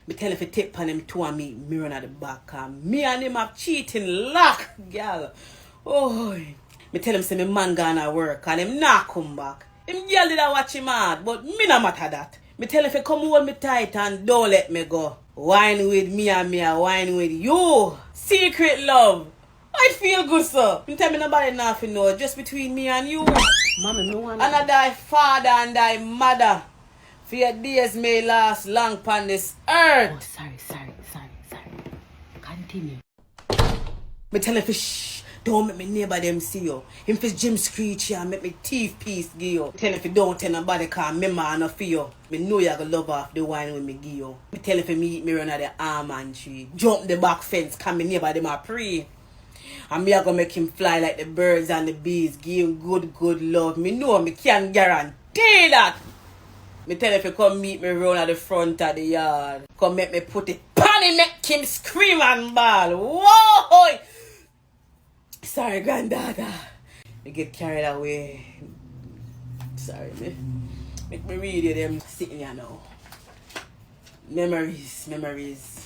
Me tell him if he tip on him two and me run at the back. Me and him have cheating luck, girl. Oh, me tell him say me man gonna work and him not come back. Him girl did I watch him hard, but me no matter that. Me tell him if he come hold me tight and don't let me go. Wine with me and me a wine with you. Secret love. I feel good, sir. You tell me nobody nothing know, just between me and you. Mommy, no one. And thy father and thy mother. For your days may last long upon this earth. Oh, sorry. Continue. Me tell him fish, don't make me neighbor them see you. Him fish Jim screech and make me teeth piece give you. Tell him if you don't tell nobody cause me man no for you. Me know you gonna love off the wine when me give you. Me tell him if you meet me run at the almond tree. Jump the back fence cause me neighbor them a pray. And me a gonna make him fly like the birds and the bees. Give him good love. Me know me can guarantee that. Me tell him if you come meet me round at the front of the yard. Come make me put it pan him, make him scream and bawl. Whoa! Sorry, granddaughter. Me get carried away. Sorry, me. Make me read you them sitting here now. Memories.